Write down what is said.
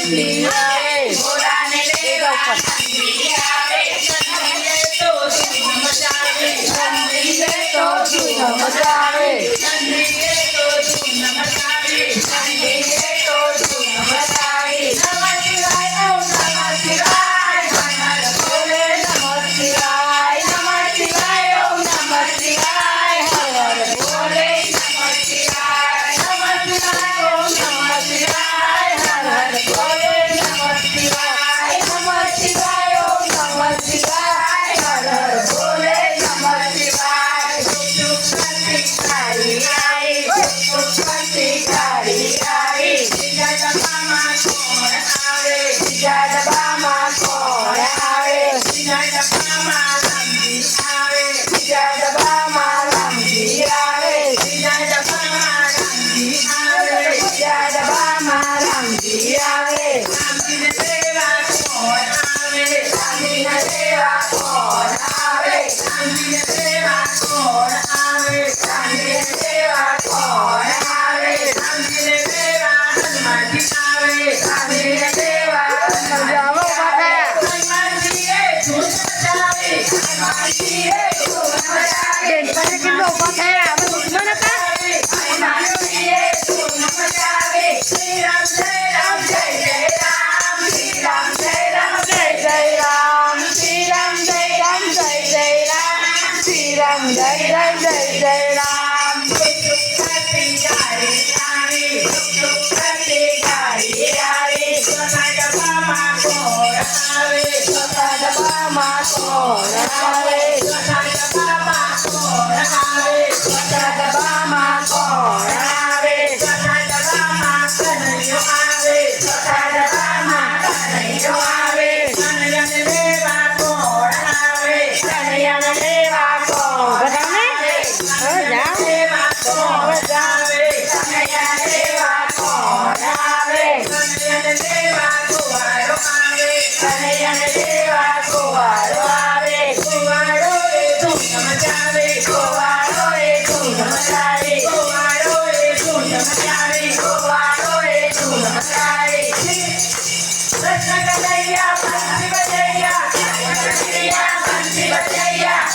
ઠંડી આવે ઘોડાને લેવા ઠંડી આવે ઠંડી તો ધૂમ મચાવે ઠંડી તો ધૂમ મચાવે ઠંડી તો ધૂમ મચાવે ઠંડી તો ધૂમ મચાવે નમઃ શિવાય ઓમ નમઃ શિવાય હર બોલે નમઃ શિવાય નમઃ શિવાય ઓમ નમઃ શિવાય હર બોલે નમઃ શિવાય નમઃ શિવાય ઓમ નમઃ શિવાય હર બોલે નમઃ શિવાય નમઃ શિવાય ઓમ નમઃ શિવાય હર બોલે નમઃ શિવાય સુખ ક્રાંતિકારી આવી સુખ ક્રાંતિકારી આવી બીજા ડબ્બામાં કોણ આવે બીજા ડબ્બામાં કોણ આવે બીજા ડબ્બામાં રામજી આવે બીજા ડબ્બામાં રામજી આવે બીજા ડબ્બામાં રામજી આવે બીજા ડબ્બામાં રામજી આવે રામજીને લેવા કોણ આવે રામજીને લેવા કોણ આવે રામજીને લેવા કોણ આવે રામજીને લેવા કોણ આવે રામજીને લેવા હનુમાનજી આવે રામજીને લેવા હનુમાનજીએ ધૂન મચાવી હનુમાનજીએ ધૂન મચાવી હનુમાનજીએ ધૂન મચાવી શ્રી રામ જય રામ જય જય રામ શ્રી રામ જય રામ જય જય રામ શ્રી રામ જય રામ જય જય રામ શ્રી રામ જય રામ જય જય રામ સુખ ક્રાંતિકારી આવી સુખ ક્રાંતિકારી આવી સોના ડબ્બામાં કોણ આવે સોના ડબ્બામાં કોણ આવે સોના ડબ્બામાં કોણ આવે સોના ડબ્બામાં કોણ આવે સોના ડબ્બામાં કનૈયો આવે સોના ડબ્બામાં કનૈયો આવે કનૈયાને લેવા કોણ આવે કનૈયાને લેવા કોણ આવે કનૈયાને લેવા કોણ આવે કનૈયાને લેવા કોણ આવે કનૈયાને લેવા કુંવારો આવે કનૈયાને લેવા કુંવારો આવે કુંવારો એ ધૂમ મચાવે કુંવારો એ ધૂમ મચાવે કુંવારો એ ધૂમ મચાવે કુંવારો એ ધૂમ મચાવે કૃષ્ણ કનૈયા બંસી બજૈયા બંસી બજૈયા